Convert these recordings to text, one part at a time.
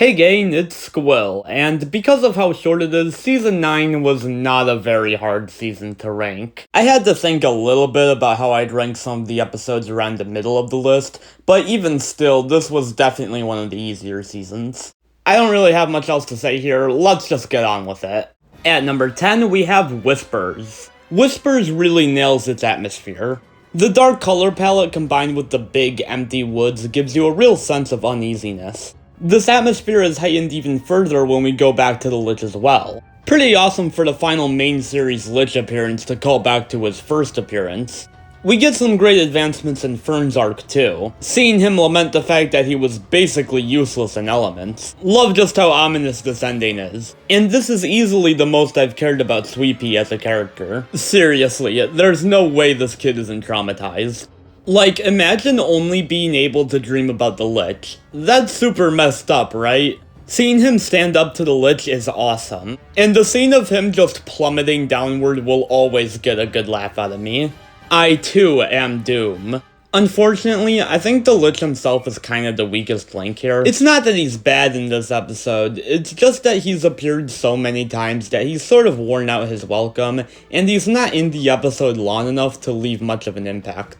Hey gang, it's Squill, and because of how short it is, Season 9 was not a very hard season to rank. I had to think a little bit about how I'd rank some of the episodes around the middle of the list, but even still, this was definitely one of the easier seasons. I don't really have much else to say here, let's just get on with it. At number 10, we have Whispers. Whispers really nails its atmosphere. The dark color palette combined with the big, empty woods gives you a real sense of uneasiness. This atmosphere is heightened even further when we go back to the Lich as well. Pretty awesome for the final main series Lich appearance to call back to his first appearance. We get some great advancements in Fern's arc too, seeing him lament the fact that he was basically useless in elements. Love just how ominous this ending is. And this is easily the most I've cared about Sweepy as a character. Seriously, there's no way this kid isn't traumatized. Like, imagine only being able to dream about the Lich. That's super messed up, right? Seeing him stand up to the Lich is awesome. And the scene of him just plummeting downward will always get a good laugh out of me. I too am Doom. Unfortunately, I think the Lich himself is kind of the weakest link here. It's not that he's bad in this episode, it's just that he's appeared so many times that he's sort of worn out his welcome, and he's not in the episode long enough to leave much of an impact.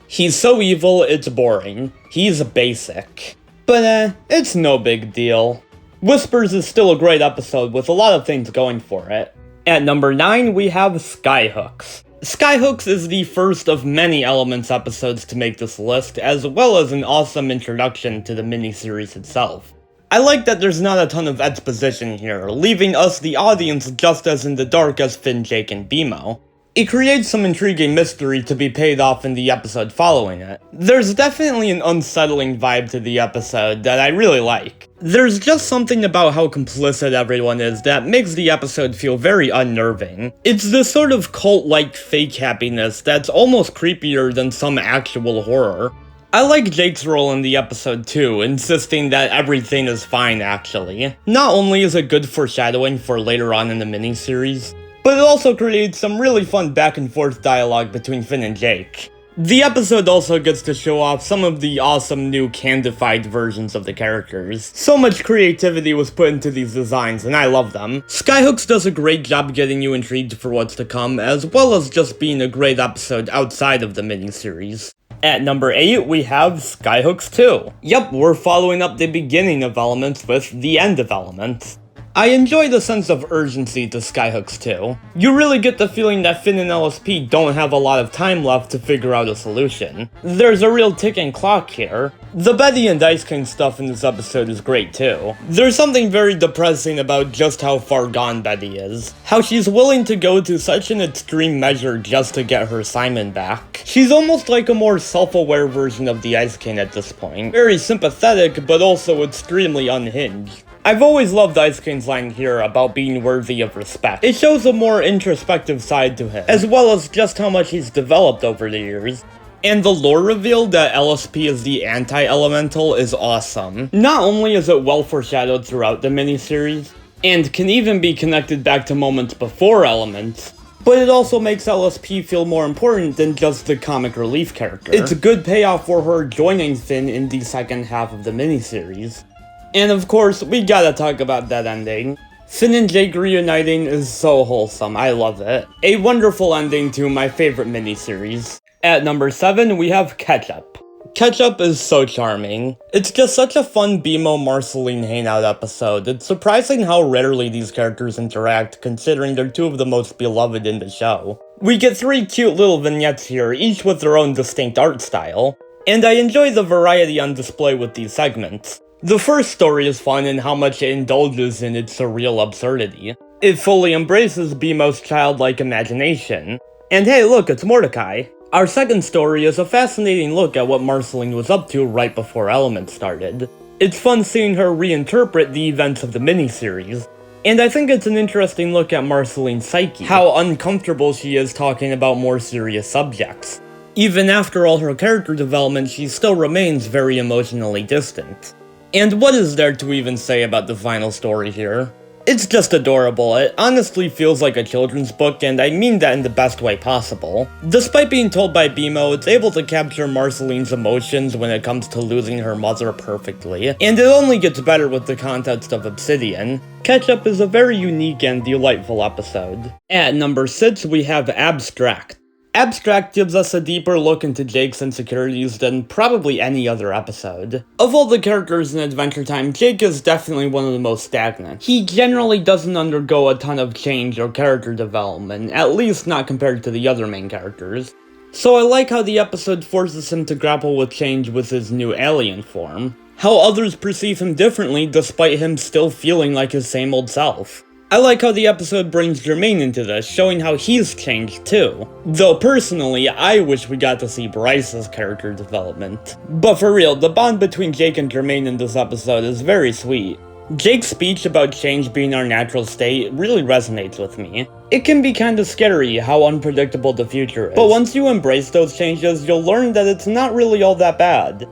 He's so evil, it's boring. He's basic. But it's no big deal. Whispers is still a great episode with a lot of things going for it. At number 9, we have Skyhooks. Skyhooks is the first of many Elements episodes to make this list, as well as an awesome introduction to the miniseries itself. I like that there's not a ton of exposition here, leaving us the audience just as in the dark as Finn, Jake, and BMO. It creates some intriguing mystery to be paid off in the episode following it. There's definitely an unsettling vibe to the episode that I really like. There's just something about how complicit everyone is that makes the episode feel very unnerving. It's this sort of cult-like fake happiness that's almost creepier than some actual horror. I like Jake's role in the episode too, insisting that everything is fine actually. Not only is it good foreshadowing for later on in the miniseries, but it also creates some really fun back and forth dialogue between Finn and Jake. The episode also gets to show off some of the awesome new candified versions of the characters. So much creativity was put into these designs and I love them. Skyhooks does a great job getting you intrigued for what's to come, as well as just being a great episode outside of the miniseries. At number 8, we have Skyhooks 2. Yep, we're following up the beginning of Elements with the end of Elements. I enjoy the sense of urgency to Skyhooks 2. You really get the feeling that Finn and LSP don't have a lot of time left to figure out a solution. There's a real ticking clock here. The Betty and Ice King stuff in this episode is great too. There's something very depressing about just how far gone Betty is. How she's willing to go to such an extreme measure just to get her Simon back. She's almost like a more self-aware version of the Ice King at this point. Very sympathetic, but also extremely unhinged. I've always loved Ice King's line here about being worthy of respect. It shows a more introspective side to him, as well as just how much he's developed over the years. And the lore reveal that LSP is the anti-elemental is awesome. Not only is it well foreshadowed throughout the miniseries, and can even be connected back to moments before Elements, but it also makes LSP feel more important than just the comic relief character. It's a good payoff for her joining Finn in the second half of the miniseries. And of course, we gotta talk about that ending. Finn and Jake reuniting is so wholesome, I love it. A wonderful ending to my favorite miniseries. At number 7, we have Ketchup. Ketchup is so charming. It's just such a fun BMO Marceline hangout episode. It's surprising how rarely these characters interact, considering they're two of the most beloved in the show. We get 3 cute little vignettes here, each with their own distinct art style. And I enjoy the variety on display with these segments. The first story is fun in how much it indulges in its surreal absurdity. It fully embraces BMO's childlike imagination. And hey look, it's Mordecai. Our second story is a fascinating look at what Marceline was up to right before Elements started. It's fun seeing her reinterpret the events of the miniseries. And I think it's an interesting look at Marceline's psyche, how uncomfortable she is talking about more serious subjects. Even after all her character development, she still remains very emotionally distant. And what is there to even say about the final story here? It's just adorable. It honestly feels like a children's book, and I mean that in the best way possible. Despite being told by BMO, it's able to capture Marceline's emotions when it comes to losing her mother perfectly, and it only gets better with the context of Obsidian. Ketchup is a very unique and delightful episode. At number 6, we have Abstract. Abstract gives us a deeper look into Jake's insecurities than probably any other episode. Of all the characters in Adventure Time, Jake is definitely one of the most stagnant. He generally doesn't undergo a ton of change or character development, at least not compared to the other main characters. So I like how the episode forces him to grapple with change with his new alien form. How others perceive him differently despite him still feeling like his same old self. I like how the episode brings Jermaine into this, showing how he's changed too. Though personally, I wish we got to see Bryce's character development. But for real, the bond between Jake and Jermaine in this episode is very sweet. Jake's speech about change being our natural state really resonates with me. It can be kinda scary how unpredictable the future is, but once you embrace those changes, you'll learn that it's not really all that bad.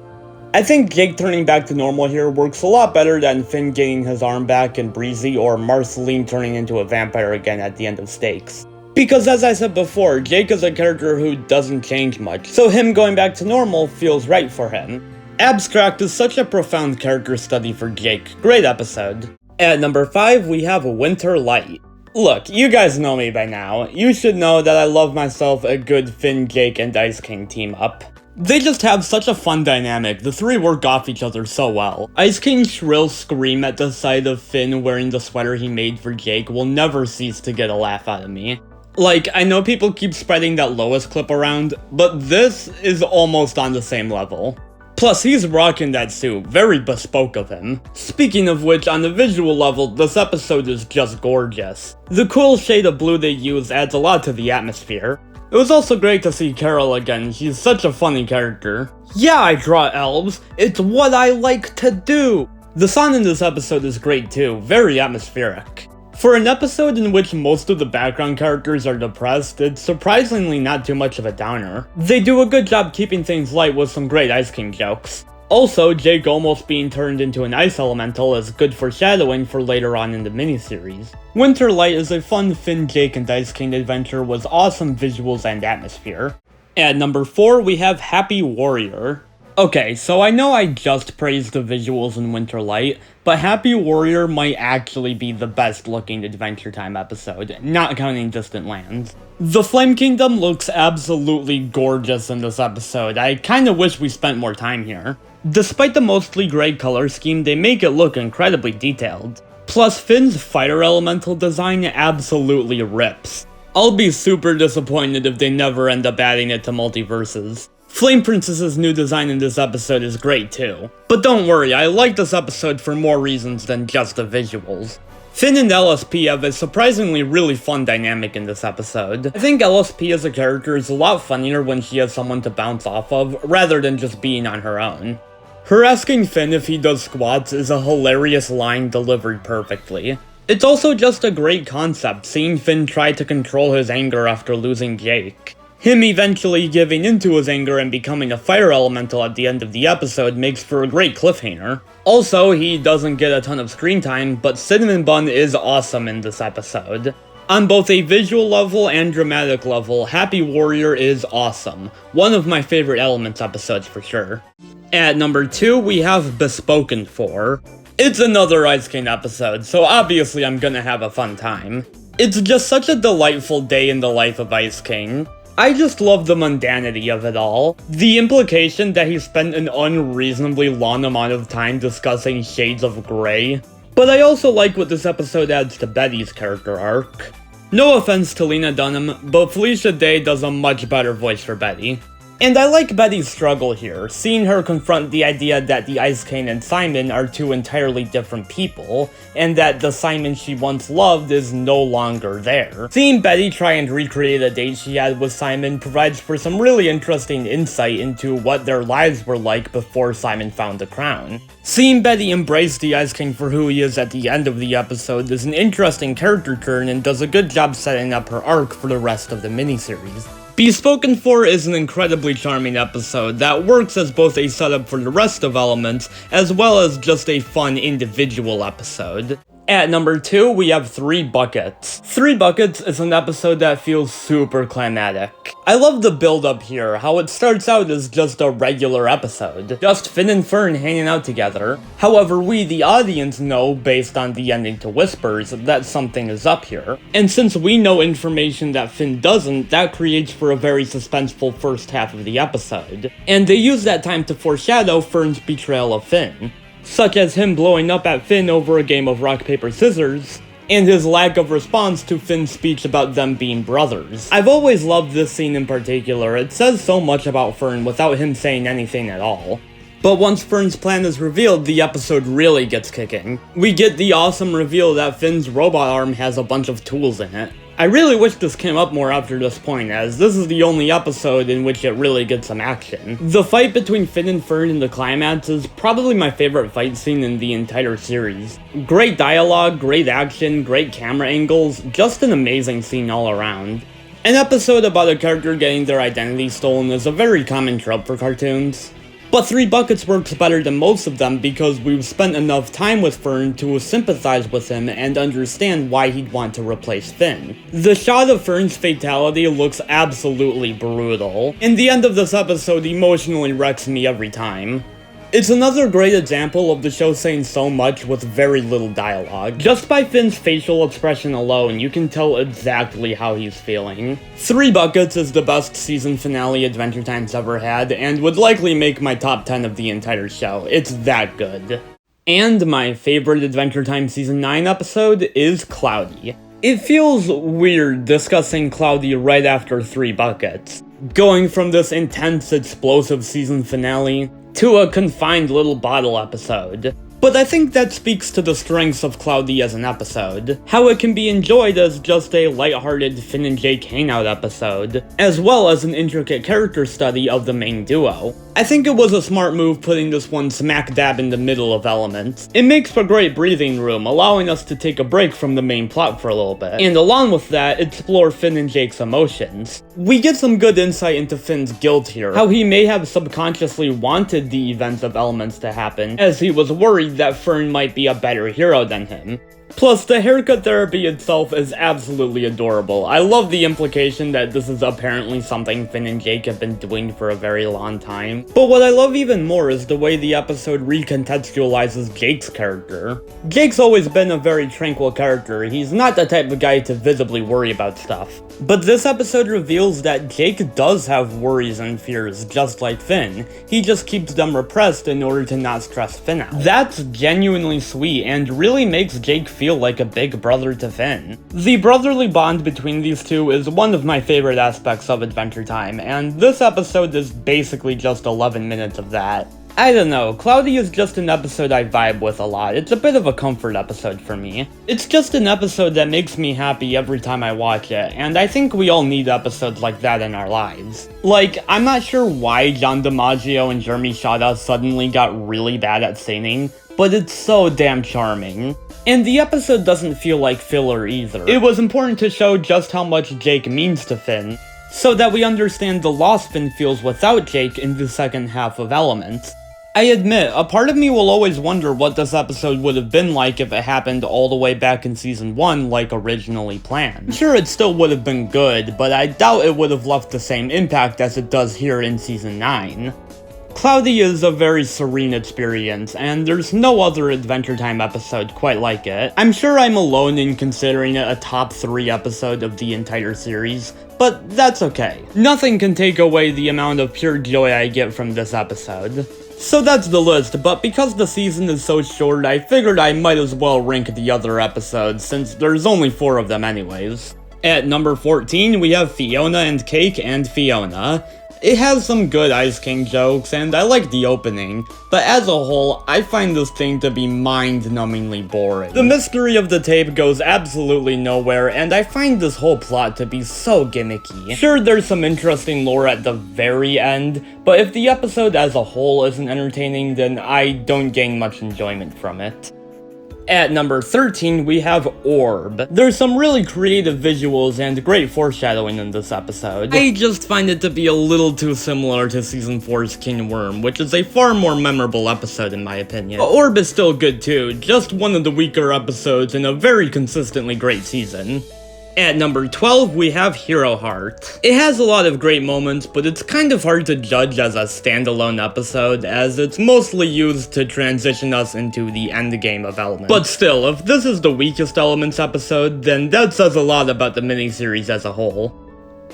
I think Jake turning back to normal here works a lot better than Finn getting his arm back in Breezy or Marceline turning into a vampire again at the end of Stakes. Because as I said before, Jake is a character who doesn't change much, so him going back to normal feels right for him. Abstract is such a profound character study for Jake. Great episode. At number 5, we have Winter Light. Look, you guys know me by now. You should know that I love myself a good Finn, Jake, and Ice King team up. They just have such a fun dynamic, the three work off each other so well. Ice King's shrill scream at the sight of Finn wearing the sweater he made for Jake will never cease to get a laugh out of me. Like, I know people keep spreading that Lois clip around, but this is almost on the same level. Plus, he's rocking that suit, very bespoke of him. Speaking of which, on the visual level, this episode is just gorgeous. The cool shade of blue they use adds a lot to the atmosphere. It was also great to see Carol again, she's such a funny character. Yeah, I draw elves, it's what I like to do! The song in this episode is great too, very atmospheric. For an episode in which most of the background characters are depressed, it's surprisingly not too much of a downer. They do a good job keeping things light with some great Ice King jokes. Also, Jake almost being turned into an ice elemental is good foreshadowing for later on in the miniseries. Winter Light is a fun Finn, Jake, and Ice King adventure with awesome visuals and atmosphere. At number 4, we have Happy Warrior. Okay, so I know I just praised the visuals in Winter Light, but Happy Warrior might actually be the best looking Adventure Time episode, not counting Distant Lands. The Flame Kingdom looks absolutely gorgeous in this episode. I kinda wish we spent more time here. Despite the mostly gray color scheme, they make it look incredibly detailed. Plus, Finn's fire elemental design absolutely rips. I'll be super disappointed if they never end up adding it to multiverses. Flame Princess's new design in this episode is great too. But don't worry, I like this episode for more reasons than just the visuals. Finn and LSP have a surprisingly really fun dynamic in this episode. I think LSP as a character is a lot funnier when she has someone to bounce off of, rather than just being on her own. Her asking Finn if he does squats is a hilarious line delivered perfectly. It's also just a great concept, seeing Finn try to control his anger after losing Jake. Him eventually giving into his anger and becoming a fire elemental at the end of the episode makes for a great cliffhanger. Also, he doesn't get a ton of screen time, but Cinnamon Bun is awesome in this episode. On both a visual level and dramatic level, Happy Warrior is awesome. One of my favorite Elements episodes for sure. At number 2, we have Bespoken 4. It's another Ice King episode, so obviously I'm gonna have a fun time. It's just such a delightful day in the life of Ice King. I just love the mundanity of it all. The implication that he spent an unreasonably long amount of time discussing shades of grey. But I also like what this episode adds to Betty's character arc. No offense to Lena Dunham, but Felicia Day does a much better voice for Betty. And I like Betty's struggle here, seeing her confront the idea that the Ice King and Simon are two entirely different people, and that the Simon she once loved is no longer there. Seeing Betty try and recreate a date she had with Simon provides for some really interesting insight into what their lives were like before Simon found the crown. Seeing Betty embrace the Ice King for who he is at the end of the episode is an interesting character turn and does a good job setting up her arc for the rest of the miniseries. Bespoken 4 is an incredibly charming episode that works as both a setup for the rest of Elements, as well as just a fun individual episode. At number 2, we have 3 Buckets. 3 Buckets is an episode that feels super climatic. I love the build-up here, how it starts out as just a regular episode, just Finn and Fern hanging out together. However, we, the audience, know, based on the ending to Whispers, that something is up here. And since we know information that Finn doesn't, that creates for a very suspenseful first half of the episode. And they use that time to foreshadow Fern's betrayal of Finn, such as him blowing up at Finn over a game of rock, paper, scissors, and his lack of response to Finn's speech about them being brothers. I've always loved this scene in particular. It says so much about Fern without him saying anything at all. But once Fern's plan is revealed, the episode really gets kicking. We get the awesome reveal that Finn's robot arm has a bunch of tools in it. I really wish this came up more after this point, as this is the only episode in which it really gets some action. The fight between Finn and Fern in the climax is probably my favorite fight scene in the entire series. Great dialogue, great action, great camera angles, just an amazing scene all around. An episode about a character getting their identity stolen is a very common trope for cartoons. But 3 Buckets works better than most of them because we've spent enough time with Fern to sympathize with him and understand why he'd want to replace Finn. The shot of Fern's fatality looks absolutely brutal, and the end of this episode emotionally wrecks me every time. It's another great example of the show saying so much with very little dialogue. Just by Finn's facial expression alone, you can tell exactly how he's feeling. 3 Buckets is the best season finale Adventure Time's ever had, and would likely make my top 10 of the entire show. It's that good. And my favorite Adventure Time Season 9 episode is Cloudy. It feels weird discussing Cloudy right after 3 Buckets. Going from this intense, explosive season finale to a confined little bottle episode. But I think that speaks to the strengths of Cloudy as an episode, how it can be enjoyed as just a lighthearted Finn and Jake hangout episode, as well as an intricate character study of the main duo. I think it was a smart move putting this one smack dab in the middle of Elements. It makes for great breathing room, allowing us to take a break from the main plot for a little bit, and along with that, explore Finn and Jake's emotions. We get some good insight into Finn's guilt here, how he may have subconsciously wanted the events of Elements to happen, as he was worried that Fern might be a better hero than him. Plus, the haircut therapy itself is absolutely adorable. I love the implication that this is apparently something Finn and Jake have been doing for a very long time. But what I love even more is the way the episode recontextualizes Jake's character. Jake's always been a very tranquil character. He's not the type of guy to visibly worry about stuff. But this episode reveals that Jake does have worries and fears just like Finn. He just keeps them repressed in order to not stress Finn out. That's genuinely sweet and really makes Jake feel like a big brother to Finn. The brotherly bond between these two is one of my favorite aspects of Adventure Time, and this episode is basically just 11 minutes of that. I don't know, Cloudy is just an episode I vibe with a lot. It's a bit of a comfort episode for me. It's just an episode that makes me happy every time I watch it, and I think we all need episodes like that in our lives. Like, I'm not sure why John DiMaggio and Jeremy Shada suddenly got really bad at singing, but it's so damn charming. And the episode doesn't feel like filler either. It was important to show just how much Jake means to Finn, so that we understand the loss Finn feels without Jake in the second half of Elements. I admit, a part of me will always wonder what this episode would have been like if it happened all the way back in Season 1 like originally planned. Sure, it still would have been good, but I doubt it would have left the same impact as it does here in Season 9. Cloudy is a very serene experience, and there's no other Adventure Time episode quite like it. I'm sure I'm alone in considering it a top 3 episode of the entire series, but that's okay. Nothing can take away the amount of pure joy I get from this episode. So that's the list, but because the season is so short, I figured I might as well rank the other episodes, since there's only 4 of them anyways. At number 14, we have Fiona and Cake and Fiona. It has some good Ice King jokes, and I like the opening, but as a whole, I find this thing to be mind-numbingly boring. The mystery of the tape goes absolutely nowhere, and I find this whole plot to be so gimmicky. Sure, there's some interesting lore at the very end, but if the episode as a whole isn't entertaining, then I don't gain much enjoyment from it. At number 13, we have Orb. There's some really creative visuals and great foreshadowing in this episode. I just find it to be a little too similar to Season 4's King Worm, which is a far more memorable episode in my opinion. But Orb is still good too, just one of the weaker episodes in a very consistently great season. At number 12, we have Hero Heart. It has a lot of great moments, but it's kind of hard to judge as a standalone episode, as it's mostly used to transition us into the endgame of Elements. But still, if this is the weakest Elements episode, then that says a lot about the miniseries as a whole.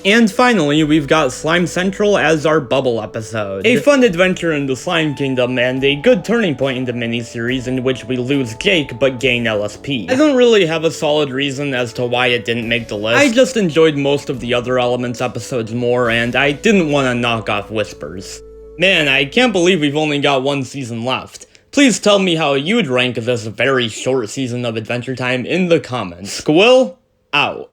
And finally, we've got Slime Central as our Bubble episode. A fun adventure in the Slime Kingdom and a good turning point in the miniseries in which we lose Jake but gain LSP. I don't really have a solid reason as to why it didn't make the list. I just enjoyed most of the other Elements episodes more, and I didn't want to knock off Whispers. Man, I can't believe we've only got one season left. Please tell me how you'd rank this very short season of Adventure Time in the comments. Squill, out.